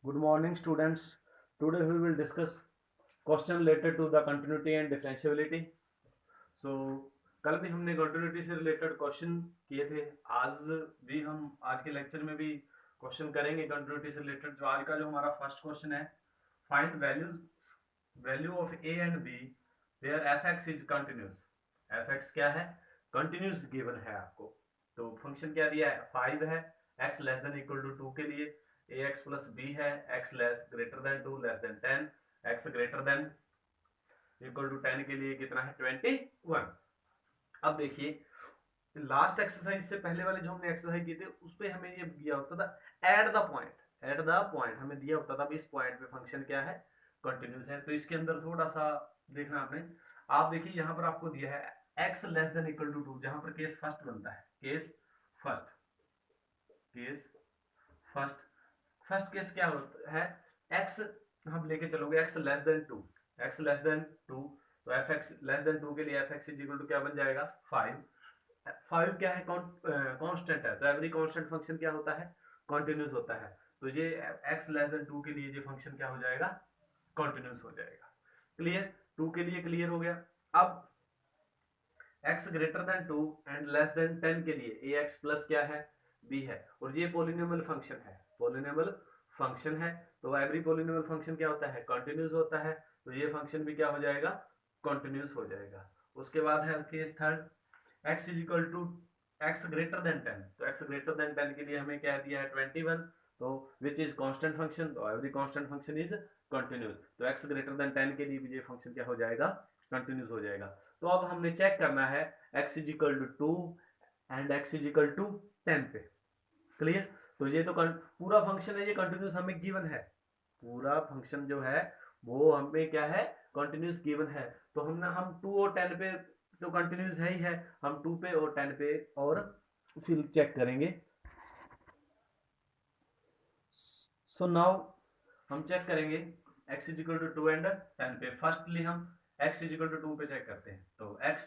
Good morning, students. Today we will discuss question related to the continuity and differentiability. So कल भी हमने continuity से related question किए थे. आज भी हम आज के लेक्चर में भी क्वेश्चन करेंगे continuity से related. जो आज का जो हमारा फर्स्ट क्वेश्चन है, find value of a and b where fx is continuous. fx क्या है? continuous given है आपको. तो फंक्शन क्या दिया है? 5 है, x less than equal to 2 के लिए ax प्लस b है, x less greater than 2 less than 10, x greater than equal to 10 के लिए कितना है? 21. अब देखिए लास्ट एक्सरसाइज से पहले वाले जो हमने एक्सरसाइज किए थे उस पे हमें ये दिया होता था एट द पॉइंट हमें दिया होता था इस पॉइंट पे फंक्शन क्या है? कंटिन्यूस है. तो इसके अंदर थोड़ा सा देखना आपने. आप देखिए यहाँ पर आपको दिया है x less than equal to 2, जहां पर केस फर्स्ट बनता है. फर्स्ट केस फर्स्ट केस क्या होता है? x हम लेके चलोगे x less then 2, x less then 2, तो fx लेस देन 2 के लिए fx इज इक्वल टू क्या बन जाएगा? 5 क्या है? कांस्टेंट है. तो एवरी कांस्टेंट फंक्शन क्या होता है? कंटिन्यूस होता है. तो ये x लेस देन 2 के लिए ये फंक्शन क्या हो जाएगा? कंटिन्यूस हो जाएगा. क्लियर? 2 के लिए क्लियर हो गया. अब x greater than 2 and less than 10 के लिए ax प्लस क्या है? b है. और ये पॉलिनोमियल फंक्शन है. तो एवरी पॉलिनोमियल फंक्शन क्या होता है? कंटिन्यूस होता है. तो ये फंक्शन भी क्या हो जाएगा? कंटिन्यूस हो जाएगा. उसके बाद है case third, x is equal to x greater than 10. तो x ग्रेटर देन 10 के लिए हमें क्या दिया है? 21. तो विच इज कांस्टेंट फंक्शन. तो every constant function is continuous. तो x ग्रेटर देन 10 के लिए भी ये फंक्शन क्या हो जाएगा? कंटिन्यूस हो जाएगा. तो अब हमने चेक करना है x is equal to 2 and x is equal to 10 पे. क्लियर? तो ये तो पूरा फंक्शन है, ये कंटिन्यूस हमें गिवन है. पूरा फंक्शन जो है वो हमें क्या है? कंटिन्यूस गिवन है. तो हम 2 और 10 पे तो कंटिन्यूस है ही है. हम 2 पे और 10 पे और फिर चेक करेंगे. सो नाउ हम चेक करेंगे x is equal to 2 and 10 पे. फर्स्टली हम x इज इक्वल टू 2 पे चेक करते हैं. तो x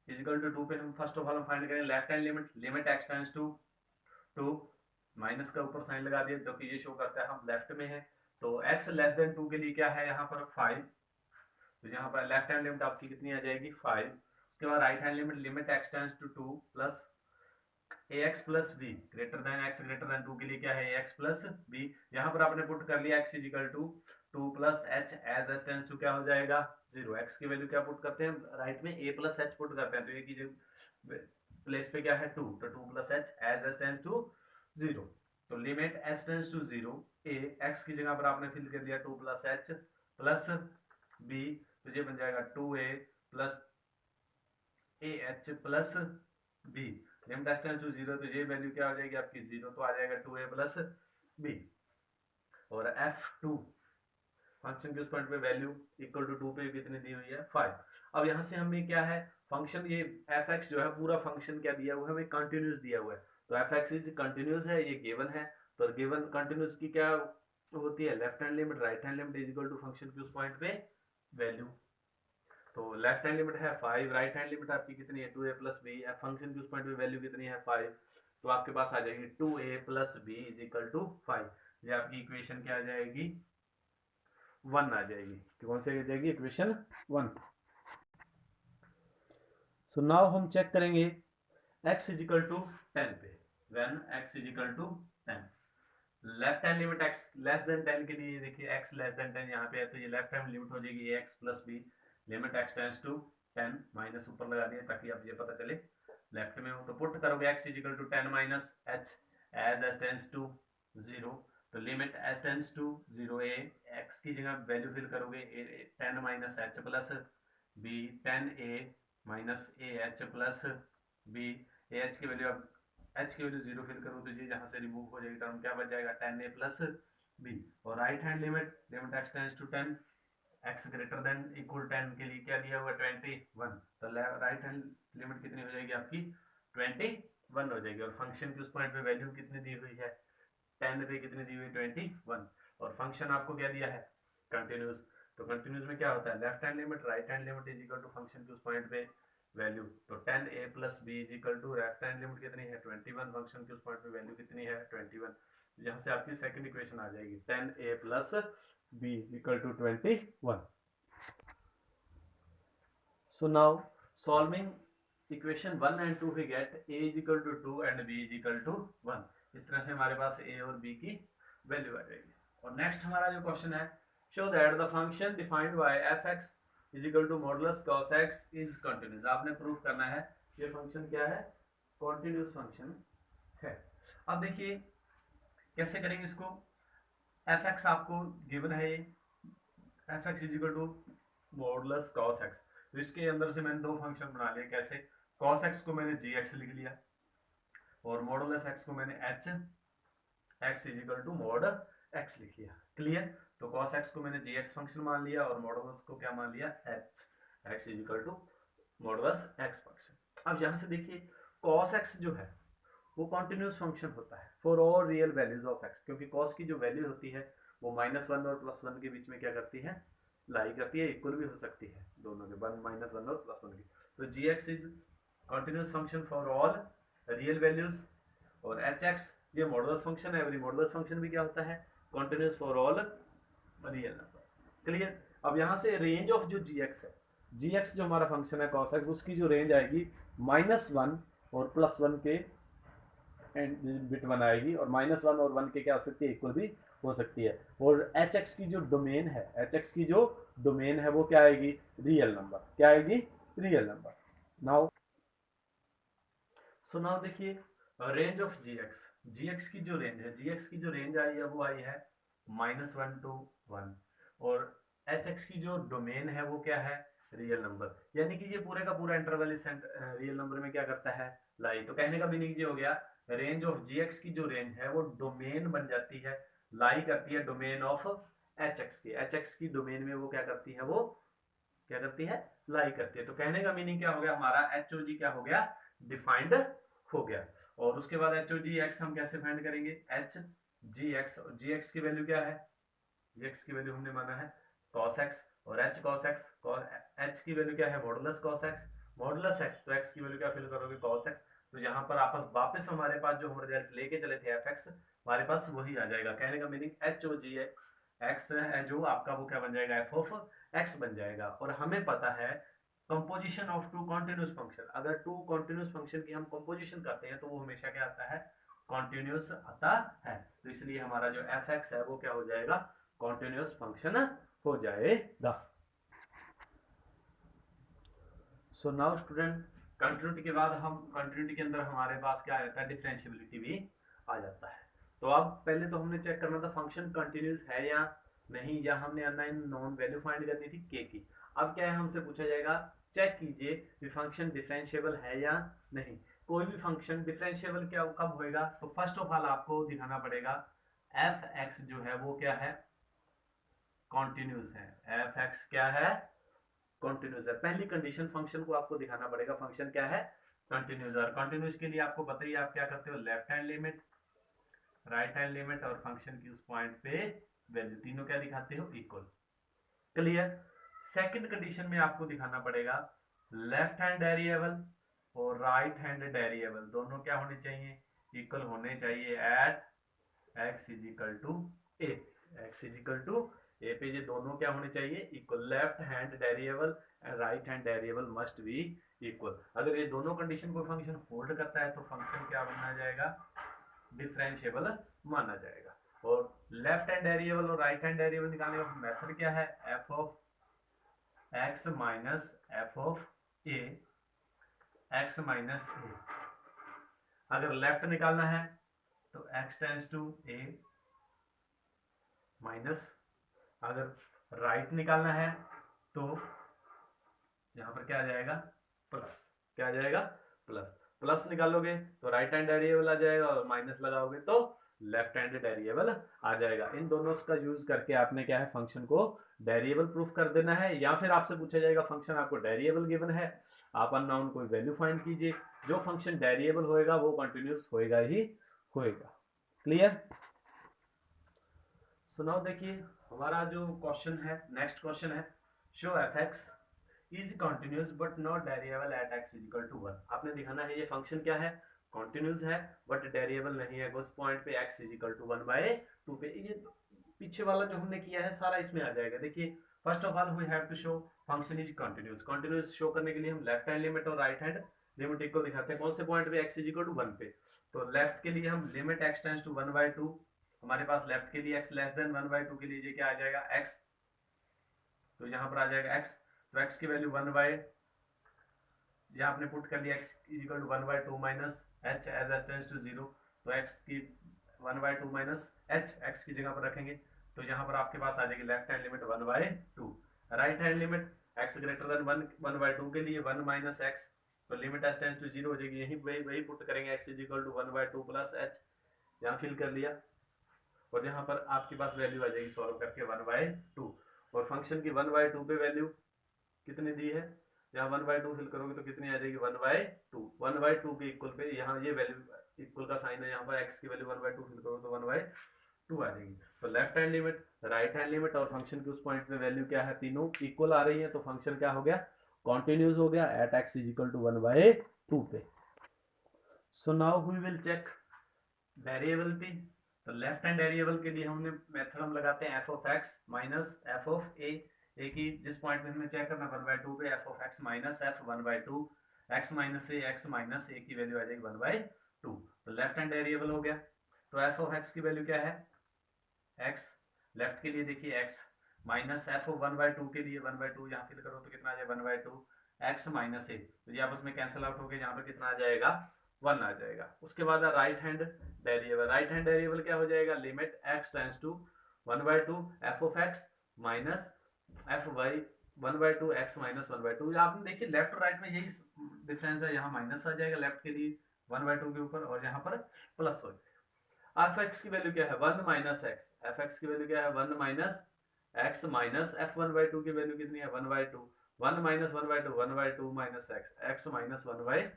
इज इक्वल टू 2 पे हम फर्स्ट ऑफ ऑल हम फाइंड करेंगे left hand limit x tends to 2. Minus का ऊपर साइन लगा दिया तो ये शो करता है हम लेफ्ट में है. तो x लेस देन 2 के लिए क्या है यहाँ पर? 5. तो यहाँ पर लेफ्ट हैंड लिमिट आपकी कितनी आ जाएगी? 5. उसके बाद right hand limit x tends to 2 plus ax plus b greater than x greater than 2 के लिए क्या है? ax plus b. यहाँ पर आपने पुट कर लिया x is equal to 2 plus h as s tends to क्या हो जाएगा? 0. x की वैल्यू क्या पुट करते हैं? राइट में a प्लस h पुट करते हैं. तो ये कीजिए प्लेस पे क्या है? 2. तो 2 plus h as s tends to 0. तो limit h tends to 0 a x की जगह पर आपने फिल कर दिया 2 प्लस h प्लस b. तो ये बन जाएगा 2a plus ah plus b. Limit h tends to 0 तो ये वैल्यू क्या हो जाएगी आपकी? 0. तो आ जाएगा 2a प्लस b. और f2 फंक्शन के उस पॉइंट पे वैल्यू इक्वल टू 2 पे कितनी दी हुई है? 5. अब यहाँ से हमें क्या है? फंक्शन ये fx जो है पूरा फंक्शन क्या दिया हुआ है? हमें कंटिन्यूस दिया हुआ है. तो fx इज कंटिन्यूस है, ये गिवन है. तो गिवन कंटिन्यूस की क्या होती है? Left hand limit right hand limit is equal to function के उस पॉइंट पे वैल्यू. तो लेफ्ट हैंड लिमिट है 5, राइट हैंड लिमिट आपकी कितनी है? 2a plus b. फंक्शन की उस पॉइंट पे वैल्यू कितनी है? 5. तो आपके पास आ जाएगी 2a plus b is equal to 5. ये आपकी इक्वेशन क्या आ जाएगी? 1 आ जाएगी. तो कौन सी आ जाएगी? इक्वेशन 1. सो नाउ हम चेक करेंगे x इज इक्वल टू 10 पे. When x is equal to 10, left hand limit x less than 10 के लिए देखिए x लेस देन 10 यहाँ पे है. तो ये लेफ्ट हैंड लिमिट हो जाएगी ax plus b. Limit x tends to 10 minus ऊपर लगा दिया ताकि आप ये पता चले लेफ्ट में हो. तो पुट करोगे x is equal to 10 minus h as s tends to 0. तो limit s tends to 0 a x की जगह वैल्यू फिल करोगे 10 minus h plus b 10a minus ah plus b. ah की वैल्यू अब h की value 0 fill करो तो ये जहां से रिमूव हो जाएगी. टर्म क्या बच जाएगा? 10a plus b. और right hand limit x tends to 10 x greater than equal 10 के लिए क्या दिया हुआ? 21. तो राइट हैंड लिमिट कितनी हो जाएगी आपकी? 21 हो जाएगी. और फंक्शन की उस पॉइंट पे वैल्यू कितनी दी हुई है? 10 पे कितनी दी हुई? 21. और फंक्शन आपको क्या दिया है? कंटिन्यूस. तो कंटिन्यूस में क्या होता है? Left hand limit right hand limit is equal to function के उस पॉइंट पे वैल्यू. तो 10a plus b is equal to left hand limit कितनी है? 21. फंक्शन के उस पॉइंट पे वैल्यू कितनी है? 21. यहाँ से आपकी सेकंड इक्वेशन आ जाएगी 10a plus b equal to 21. So now solving equation 1 and 2 we get a is equal to 2 and b is equal to 1. इस तरह से हमारे पास a और b की वैल्यू आ जाएगी. और नेक्स्ट हमारा जो क्वेश्चन है, show that the function defined by fx is equal to modulus cos x is continuous. आपने प्रूफ करना है ये फंक्शन क्या है, कॉन्टिन्यूस फंक्शन है. अब देखिए कैसे करेंगे इसको. fx आपको गिवन है, ये fx is equal to modulus cos x. तो इसके अंदर से मैंने दो फंक्शन बना लिए. कैसे, cos x को मैंने gx लिख लिया और मॉडुलस x को मैंने h x is equal to mod x लिख लिया. क्लियर. तो cos x को मैंने gx फंक्शन मान लिया और मॉडुलस को क्या मान लिया, h x is equal to modulus x function. अब यहां से देखिए cos x जो है वो कॉन्टिन्यूस फंक्शन होता है for all real values of x, क्योंकि cos की जो वैल्यू होती है वो -1 और +1 के बीच में क्या करती है, लाई करती है. इक्वल भी हो सकती है दोनों के, -1 और +1 की. तो gx is continuous function for all real values और hx ये मॉडुलस फंक्शन है. एवरी मॉडुलस फंक्शन भी क्या होता है, continuous for all real number. Clear. अब यहाँ से रेंज ऑफ जो gx है, gx जो हमारा फंक्शन है cos x, उसकी जो रेंज आएगी -1 और +1 के बिट 1 आएगी और -1 और 1 के क्या हो सकती है, इक्वल भी हो सकती है. और hx की जो डोमेन है, hx की जो डोमेन है वो क्या आएगी, रियल नंबर. क्या आएगी, real number. Now so now देखिए रेंज ऑफ gx की जो रेंज है, gx की जो रेंज आई है वो आई है -1 to 1 और hx की जो डोमेन है वो क्या है, रियल नंबर. यानी कि ये पूरे का पूरा इंटरवल इस रियल नंबर में क्या करता है, लाई. तो कहने का मीनिंग ये हो गया, रेंज ऑफ gx की जो रेंज है वो डोमेन बन जाती है, लाई करती है डोमेन ऑफ hx की. hx की डोमेन में वो क्या करती है, वो क्या करती है, लाई करती है. तो कहने का मीनिंग क्या हो गया, हमारा hog क्या हो गया, डिफाइंड हो गया. और उसके बाद hog हम कैसे फाइंड करेंगे, hgx. और gx की वैल्यू क्या है, gx की वैल्यू हमने माना है cos x और h cos x. h की वैल्यू क्या है, modulus cos x, modulus x. तो x की वैल्यू क्या फिल करोगे, cos x. तो यहाँ पर आपस वापस हमारे पास जो हम रिजल्ट लेके चले थे fx, हमारे पास वही आ जाएगा. कहने का मीनिंग hog x है जो आपका वो क्या बन जाएगा, f of x बन जाएगा. और हमें पता है composition of two continuous function, अगर टू कॉन्टिन्यूस फंक्शन की हम कंपोजिशन करते हैं तो वो हमेशा क्या आता है, कॉन्टिन्यूस आता है. तो इसलिए हमारा जो fx है वो क्या हो जाएगा, कॉन्टिन्यूस फंक्शन हो जाएगा. सो नाउ स्टूडेंट, कंटिन्यूटी के बाद हम कंटिन्यूटी के अंदर हमारे पास क्या आ जाता है, डिफरेंशिएबिलिटी भी आ जाता है. तो अब पहले तो हमने चेक करना था फंक्शन कंटिन्यूस है या नहीं, या हमने अननोन नॉन वैल्यू फाइंड करनी थी k की. अब क्या है, हमसे पूछा जाएगा चेक कीजिए कि फंक्शन डिफरेंशिएबल है या नहीं. कोई भी फंक्शन डिफरेंशिएबल क्या कब होएगा, तो फर्स्ट ऑफ ऑल आपको दिखाना पड़ेगा f(x) जो है वो क्या है, कॉन्टिन्यूस है. f(x) क्या है, कॉन्टिन्यूस है. पहली कंडीशन फंक्शन को आपको दिखाना पड़ेगा फंक्शन क्या है, कंटिन्यूस. और कंटिन्यूस के लिए आपको बताइए आप क्या करते हो, left hand limit, right hand limit और फंक्शन की उस पॉइंट पे वैल्यू, तीनों क्या दिखाते हो, इक्वल. क्लियर. सेकंड कंडीशन में आपको दिखाना पड़ेगा लेफ्ट हैंड वेरिएबल और राइट हैंड वेरिएबल दोनों क्या होने चाहिए, इक्वल होने चाहिए at x is equal to a. x is equal to a पे ये दोनों क्या होने चाहिए, equal. Left hand variable and right hand variable must be equal. अगर ये दोनों कंडीशन को फंक्शन होल्ड करता है तो फंक्शन क्या माना जाएगा, डिफरेंशिएबल माना जाएगा. और लेफ्ट हैंड वेरिएबल और राइट हैंड वेरिएबल निकालने का मेथड क्या है, f of x minus f of a, x minus a. अगर लेफ्ट निकालना है तो x tends to a minus, अगर राइट निकालना है तो यहां पर क्या आ जाएगा, प्लस. क्या आ जाएगा, प्लस. प्लस निकालोगे तो राइट हैंड वेरिएबल आ जाएगा और माइनस लगाओगे तो लेफ्ट हैंड वेरिएबल आ जाएगा. इन दोनों का यूज करके आपने क्या है, फंक्शन को वेरिएबल प्रूफ कर देना है. या फिर आपसे पूछा जाएगा फंक्शन आपको वेरिएबल गिवन है, आप अननोन कोई वैल्यू फाइंड कीजिए. जो फंक्शन वेरिएबल होएगा वो कंटिन्यूस होएगा ही होएगा. क्लियर. सो नाउ देखिए हमारा जो क्वेश्चन है, नेक्स्ट क्वेश्चन है, show f(x) is continuous but not variable at x is equal to 1. आपने दिखाना है ये फंक्शन क्या है, कॉन्टिन्यूस है बट वेरिएबल नहीं है, उस पॉइंट पे x इज इक्वल टू 1/2 पे। ये पीछे वाला जो हमने किया है सारा इसमें आ जाएगा। देखिए first of all we have to show function is continuous. Continuous show करने के लिए हम लेफ्ट हैंड लिमिट और राइट हैंड लिमिट इक्वल दिखाते हैं। कौन से पॉइंट पे x इज इक्वल टू 1 पे? तो लेफ्ट के लिए हम लिमिट x टेंड्स टू 1/2, हमारे पास लेफ्ट के लिए x लेस देन 1/2 के लिए ये क्या आ जाएगा x, तो यहाँ पर आ जाएगा x, तो x की वैल्यू 1/, यहाँ आपने पुट कर लिया x is equal to 1/2 minus h as s tends to 0, तो x की 1/2 माइनस h x की जगह पर रखेंगे, तो यहाँ पर आपके पास आ जाएगी left hand limit 1/2। Right hand limit x greater than 1/2 के लिए 1 माइनस x, तो लिमिट s टेंड्स टू 0 हो जाएगी, यही वही पुट करेंगे x is equal to 1/2 plus h, यहाँ फिल कर लिया, और यहाँ पर आपके पास वैल्यू आ जाएगी सॉल्व करके 1/2। और फंक्शन की 1/2 पे वैल्यू कितनी दी है, यहाँ 1/2 फिल करोगे तो कितनी आ जाएगी 1/2। 1/2 के इक्वल पे यहाँ ये वैल्यू इक्वल का साइन है, यहाँ पर x की वैल्यू 1/2 फिल करोगे तो 1/2 आ जाएगी। तो left hand limit, right hand limit और फंक्शन की उस पॉइंट पे वैल्यू क्या है, तीनों इक्वल आ रही है, तो फंक्शन क्या हो गया, कॉन्टिन्यूस हो गया at x is equal to 1/2 पे। So now we will check variable पे। तो लेफ्ट हैंड वेरिएबल के लिए हमने मेथड हम लगाते हैं f of x minus f of a की जिस पॉइंट में हमें चेक करना 1/2 पे f of x minus f 1/2, x minus a की वैल्यू आ जाएगी 1/2। तो लेफ्ट हैंड वेरिएबल हो गया। तो f ऑफ x की वैल्यू क्या है, x लेफ्ट के लिए देखिए x माइनस f ऑफ 1/2 के लिए 1/2, यहाँ फिल करो तो कितना आ जाएगा 1/2, x माइनस a, तो ये आपस में कैंसिल आउट हो गया, यहाँ पर कितना आ जाएगा 1 आ जाएगा। उसके बाद right hand variable, right hand variable क्या हो जाएगा, limit x tends to 1/2 f of x minus f y 1/2 x minus 1/2। आपने देखिए लेफ्ट और राइट में यही डिफरेंस है, यहाँ माइनस आ जाएगा लेफ्ट के लिए 1/2 के ऊपर, और यहाँ पर प्लस हो जाएगा। f x की वैल्यू क्या है 1 माइनस x, f x की वैल्यू क्या है 1 माइनस x माइनस f 1/2 की वैल्यू कितनी है 1/2, 1 माइनस 1/2 1/2 माइनस x माइनस 1/2।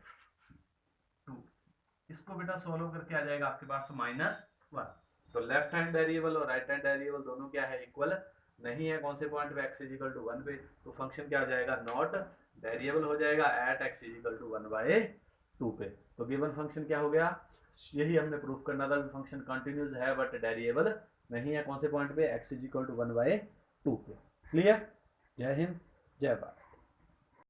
इसको बेटा सोल्व करके आ जाएगा आपके पास -1। तो लेफ्ट हैंड वेरिएबल और राइट हैंड वेरिएबल दोनों क्या है, इक्वल नहीं है। कौन से पॉइंट पे x इज इक्वल टू 1 पे, तो फंक्शन क्या हो जाएगा, नॉट वेरिएबल हो जाएगा at x is equal to 1/2 पे। तो गिवन फंक्शन क्या हो गया, यही हमने प्रूफ करना था, फंक्शन कंटिन्यूस है बट वेरिएबल नहीं है। कौन से पॉइंट पे, x इज इक्वल टू 1/2 पे। क्लियर? जय हिंद, जय भारत।